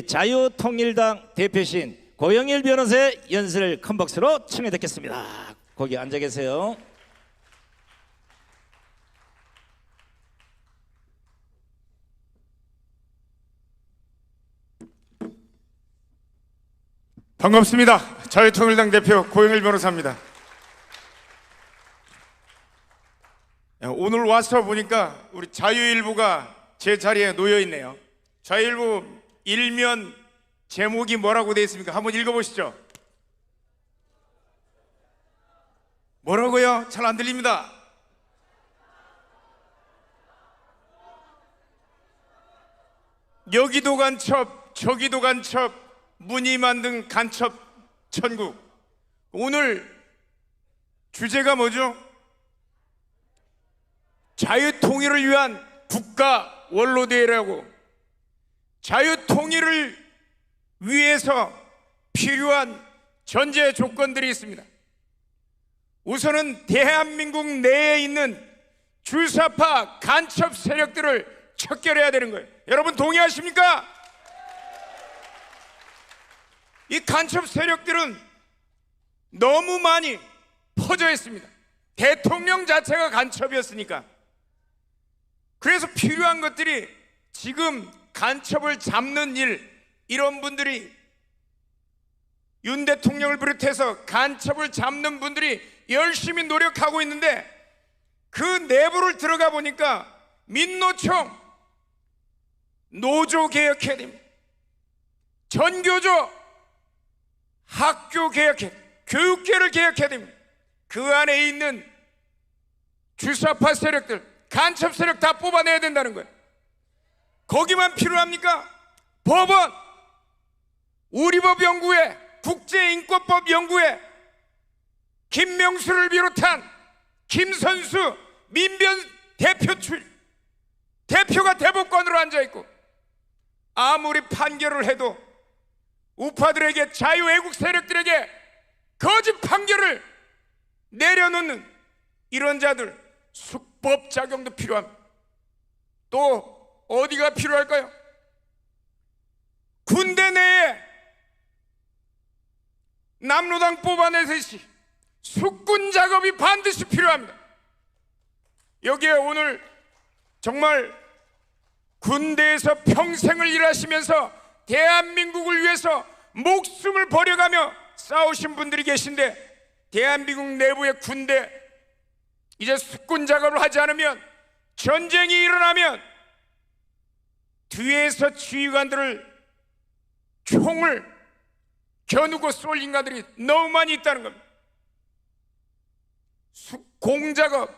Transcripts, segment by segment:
자유통일당 대표신 고영일 변호사의 연설을 큰 박수로 청해 듣겠습니다. 거기 앉아 계세요. 반갑습니다. 자유통일당 대표 고영일 변호사입니다. 오늘 와서 보니까 우리 자유일보가 제 자리에 놓여 있네요. 자유일보 일면 제목이 뭐라고 되어 있습니까? 한번 읽어보시죠. 뭐라고요? 잘 안 들립니다. 여기도 간첩, 저기도 간첩, 무늬 만든 간첩 천국. 오늘 주제가 뭐죠? 자유통일을 위한 국가 원로대회라고. 자유통일을 위해서 필요한 전제 조건들이 있습니다. 우선은 대한민국 내에 있는 주사파 간첩 세력들을 척결해야 되는 거예요. 여러분 동의하십니까? 이 간첩 세력들은 너무 많이 퍼져 있습니다. 대통령 자체가 간첩이었으니까. 그래서 필요한 것들이 지금 간첩을 잡는 일, 이런 분들이 윤 대통령을 비롯해서 간첩을 잡는 분들이 열심히 노력하고 있는데, 그 내부를 들어가 보니까 민노총, 노조 개혁해야 됩니다. 전교조, 학교 개혁해, 교육계를 개혁해야 됩니다. 그 안에 있는 주사파 세력들, 간첩 세력 다 뽑아내야 된다는 거예요. 거기만 필요합니까? 법원, 우리법연구회, 국제인권법연구회, 김명수를 비롯한 김선수, 민변 대표가 대법관으로 앉아있고, 아무리 판결을 해도 우파들에게, 자유애국 세력들에게 거짓 판결을 내려놓는 이런 자들, 숙법작용도 필요합니다. 또 어디가 필요할까요? 군대 내에 남로당 뽑아내듯이 숙군 작업이 반드시 필요합니다. 여기에 오늘 정말 군대에서 평생을 일하시면서 대한민국을 위해서 목숨을 버려가며 싸우신 분들이 계신데, 대한민국 내부의 군대, 이제 숙군 작업을 하지 않으면, 전쟁이 일어나면 뒤에서 지휘관들을 총을 겨누고 쏠 인간들이 너무 많이 있다는 겁니다. 공작업,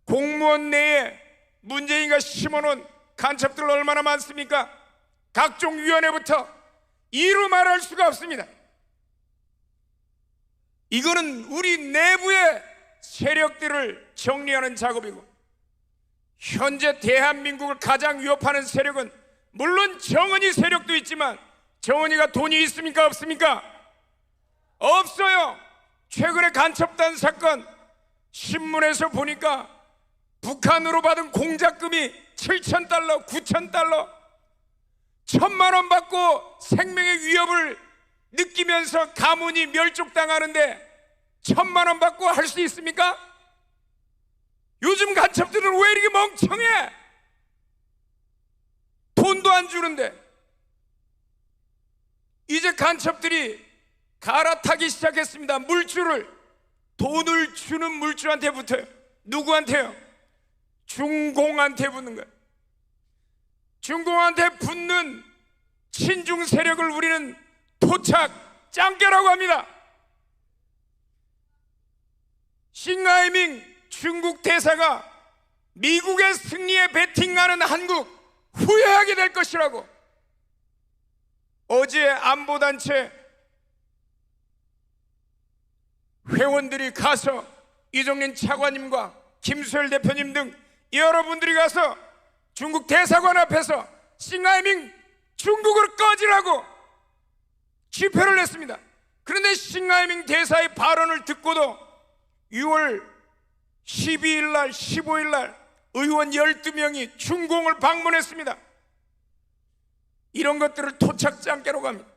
공무원 내에 문재인가 심어놓은 간첩들 얼마나 많습니까? 각종 위원회부터 이루 말할 수가 없습니다. 이거는 우리 내부의 세력들을 정리하는 작업이고, 현재 대한민국을 가장 위협하는 세력은 물론 정은이 세력도 있지만, 정은이가 돈이 있습니까? 없습니까? 없어요. 최근에 간첩단 사건 신문에서 보니까 북한으로 받은 공작금이 7,000달러, 9,000달러, 1,000만 원 받고 생명의 위협을 느끼면서 가문이 멸족당하는데 1,000만 원 받고 할 수 있습니까? 요즘 간첩들은 왜 이렇게 멍청해? 돈도 안 주는데. 이제 간첩들이 갈아타기 시작했습니다. 물줄을. 돈을 주는 물줄한테 붙어요. 누구한테요? 중공한테 붙는 거예요. 중공한테 붙는 친중 세력을 우리는 토착, 짱깨라고 합니다. 싱하이밍 중국 대사가 미국의 승리에 베팅하는 한국 후회하게 될 것이라고 어제 안보단체 회원들이 가서, 이정린 차관님과 김수열 대표님 등 여러분들이 가서 중국 대사관 앞에서 싱하이밍 중국을 꺼지라고 집회를 했습니다. 그런데 싱하이밍 대사의 발언을 듣고도 6월 12일 날, 15일 날 의원 12명이 중공을 방문했습니다. 이런 것들을 토착장깨로 갑니다.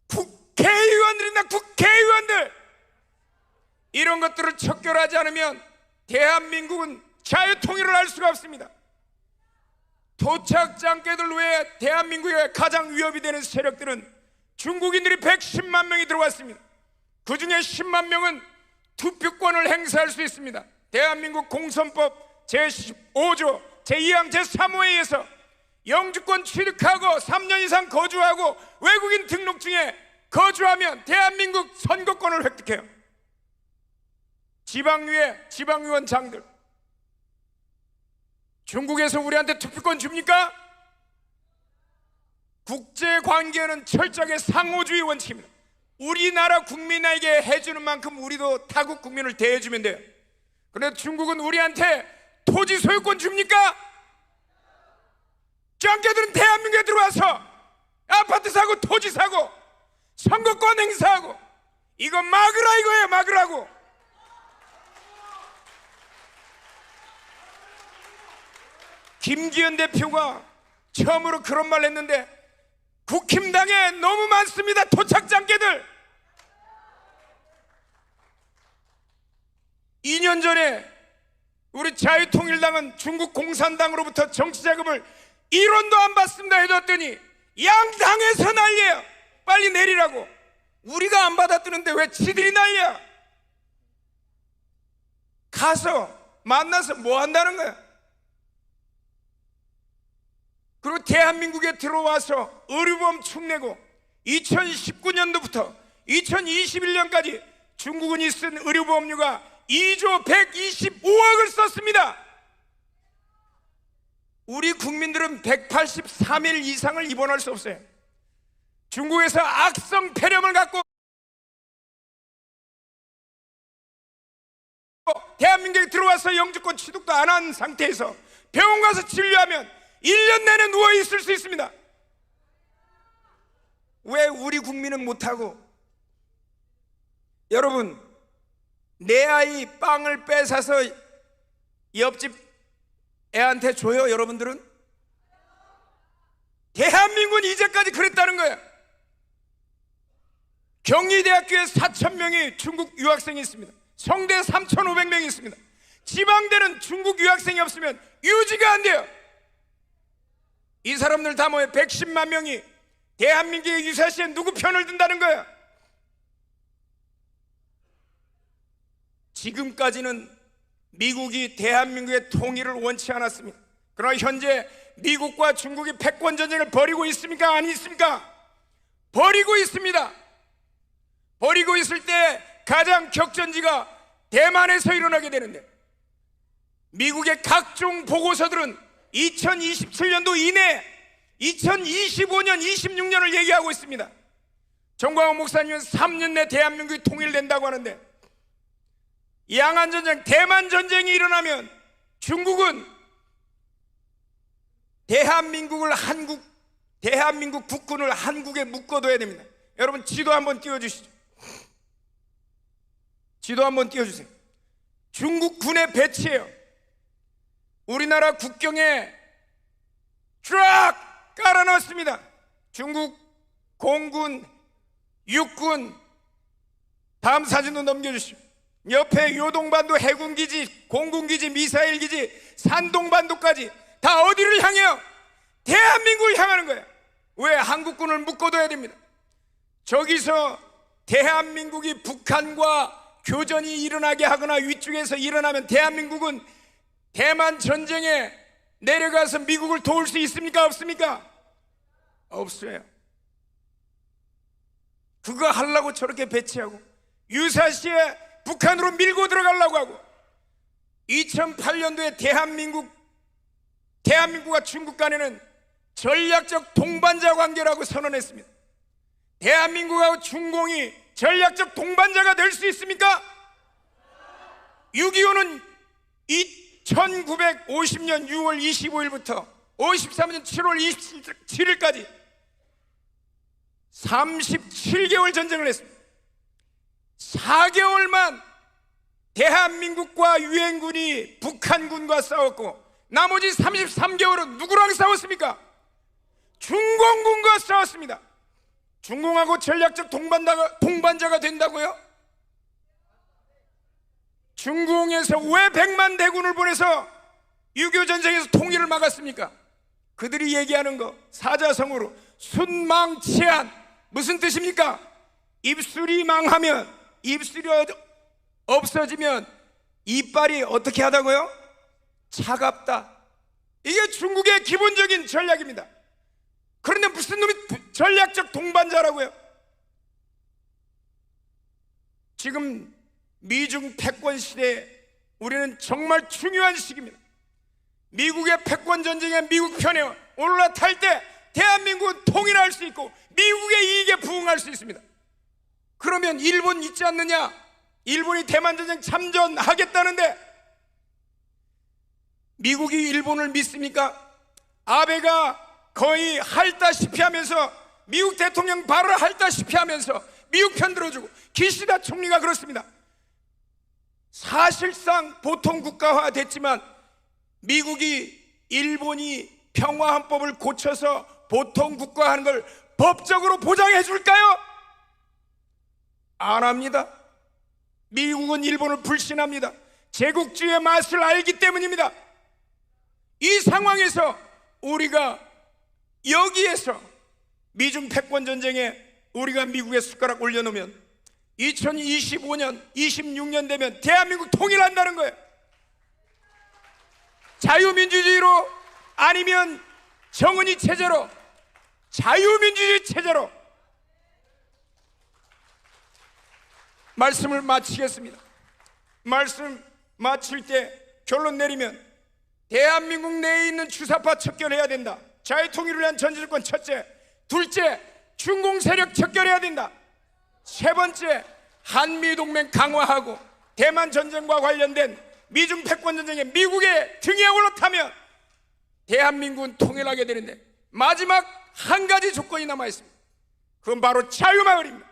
국회의원들이나 국회의원들, 이런 것들을 척결하지 않으면 대한민국은 자유통일을 할 수가 없습니다. 토착장깨들 외에 대한민국에 가장 위협이 되는 세력들은 중국인들이 110만 명이 들어왔습니다. 그 중에 10만 명은 투표권을 행사할 수 있습니다. 대한민국 공선법 제15조 제2항 제3호에 의해서 영주권 취득하고 3년 이상 거주하고 외국인 등록증에 거주하면 대한민국 선거권을 획득해요. 지방위원장들, 중국에서 우리한테 투표권 줍니까? 국제관계는 철저하게 상호주의 원칙입니다. 우리나라 국민에게 해주는 만큼 우리도 타국 국민을 대해주면 돼요. 그런데 중국은 우리한테 토지 소유권 줍니까? 짱깨들은 대한민국에 들어와서 아파트 사고 토지 사고 선거권 행사하고, 이거 막으라 이거예요. 막으라고. 김기현 대표가 처음으로 그런 말 했는데 국힘당에 너무 많습니다. 토착장깨들. 2년 전에 우리 자유통일당은 중국 공산당으로부터 정치자금을 1원도 안 받습니다 해줬더니 양당에서 난리예요. 빨리 내리라고. 우리가 안 받았다는데 왜 지들이 난리야? 가서 만나서 뭐 한다는 거야? 그리고 대한민국에 들어와서 의료보험 축내고 2019년도부터 2021년까지 중국인이 쓴 의료보험료가 2조 125억을 썼습니다. 우리 국민들은 183일 이상을 입원할 수 없어요. 중국에서 악성 폐렴을 갖고 대한민국에 들어와서 영주권 취득도 안 한 상태에서 병원 가서 진료하면 1년 내내 누워 있을 수 있습니다. 왜 우리 국민은 못하고? 여러분, 내 아이 빵을 뺏어서 옆집 애한테 줘요? 여러분들은? 대한민국은 이제까지 그랬다는 거예요. 경희대학교에 4,000명이 중국 유학생이 있습니다. 성대 3,500명이 있습니다. 지방대는 중국 유학생이 없으면 유지가 안 돼요. 이 사람들 다 모여 110만 명이 대한민국의 유사시에 누구 편을 든다는 거야? 지금까지는 미국이 대한민국의 통일을 원치 않았습니다. 그러나 현재 미국과 중국이 패권 전쟁을 벌이고 있습니까? 아니 있습니까? 벌이고 있습니다. 벌이고 있을 때 가장 격전지가 대만에서 일어나게 되는데, 미국의 각종 보고서들은 2027년도 이내 2025년 26년을 얘기하고 있습니다. 정광훈 목사님은 3년 내 대한민국이 통일된다고 하는데, 양안전쟁, 대만전쟁이 일어나면 중국은 대한민국 국군을 한국에 묶어둬야 됩니다. 여러분 지도 한번 띄워주시죠. 지도 한번 띄워주세요. 중국 군의 배치예요. 우리나라 국경에 쫙 깔아놨습니다. 중국 공군, 육군. 다음 사진도 넘겨주시죠. 옆에 요동반도 해군기지, 공군기지, 미사일기지, 산동반도까지 다 어디를 향해요? 대한민국을 향하는 거예요. 왜? 한국군을 묶어둬야 됩니다. 저기서 대한민국이 북한과 교전이 일어나게 하거나 위쪽에서 일어나면 대한민국은 대만 전쟁에 내려가서 미국을 도울 수 있습니까? 없습니까? 없어요. 그거 하려고 저렇게 배치하고 유사시에 북한으로 밀고 들어가려고 하고, 2008년도에 대한민국과 중국 간에는 전략적 동반자 관계라고 선언했습니다. 대한민국하고 중공이 전략적 동반자가 될 수 있습니까? 6.25는 1950년 6월 25일부터 53년 7월 27일까지 37개월 전쟁을 했습니다. 4개월만 대한민국과 유엔군이 북한군과 싸웠고, 나머지 33개월은 누구랑 싸웠습니까? 중공군과 싸웠습니다. 중공하고 전략적 동반자가 된다고요? 중공에서 왜 100만 대군을 보내서 6.25 전쟁에서 통일을 막았습니까? 그들이 얘기하는 거 사자성어로 순망치한, 무슨 뜻입니까? 입술이 망하면, 입술이 없어지면 이빨이 어떻게 하다고요? 차갑다. 이게 중국의 기본적인 전략입니다. 그런데 무슨 놈이 전략적 동반자라고요? 지금 미중 패권 시대에 우리는 정말 중요한 시기입니다. 미국의 패권 전쟁에 미국 편에 올라탈 때 대한민국은 통일할 수 있고 미국의 이익에 부응할 수 있습니다. 그러면 일본 있지 않느냐? 일본이 대만 전쟁 참전하겠다는데 미국이 일본을 믿습니까? 아베가 거의 핥다시피 하면서, 미국 대통령 발을 핥다시피 하면서 미국 편 들어주고, 기시다 총리가 그렇습니다. 사실상 보통 국가화 됐지만 미국이 일본이 평화헌법을 고쳐서 보통 국가화하는 걸 법적으로 보장해 줄까요? 안 합니다. 미국은 일본을 불신합니다. 제국주의의 맛을 알기 때문입니다. 이 상황에서 우리가 여기에서 미중 패권 전쟁에 우리가 미국에 숟가락 올려놓으면 2025년, 26년 되면 대한민국 통일한다는 거예요. 자유민주주의로, 아니면 정은이 체제로, 자유민주주의 체제로. 말씀을 마치겠습니다. 말씀 마칠 때 결론 내리면 대한민국 내에 있는 주사파 척결해야 된다. 자유통일을 위한 전제조건 첫째. 둘째, 중공 세력 척결해야 된다. 세 번째, 한미동맹 강화하고 대만 전쟁과 관련된 미중 패권 전쟁에 미국의 등에 올라타면 대한민국은 통일하게 되는데 마지막 한 가지 조건이 남아 있습니다. 그건 바로 자유마을입니다.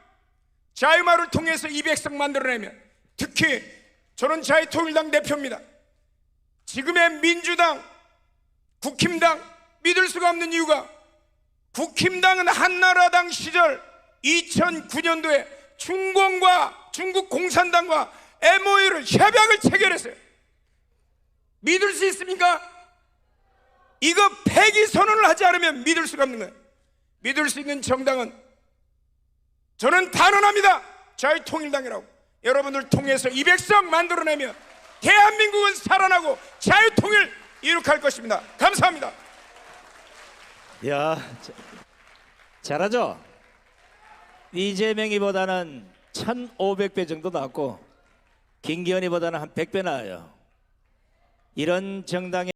자유마을을 통해서 200석 만들어내면, 특히 저는 자유통일당 대표입니다. 지금의 민주당, 국힘당 믿을 수가 없는 이유가, 국힘당은 한나라당 시절 2009년도에 중공과 중국 공산당과 MOU를, 협약을 체결했어요. 믿을 수 있습니까? 이거 폐기 선언을 하지 않으면 믿을 수가 없는 거예요. 믿을 수 있는 정당은 저는 단언합니다. 자유통일당이라고. 여러분들 통해서 200석 만들어내면 대한민국은 살아나고 자유통일 이룩할 것입니다. 감사합니다. 야, 잘하죠? 이재명이보다는 1500배 정도 낫고 김기현이보다는 한 100배 나아요. 이런 정당의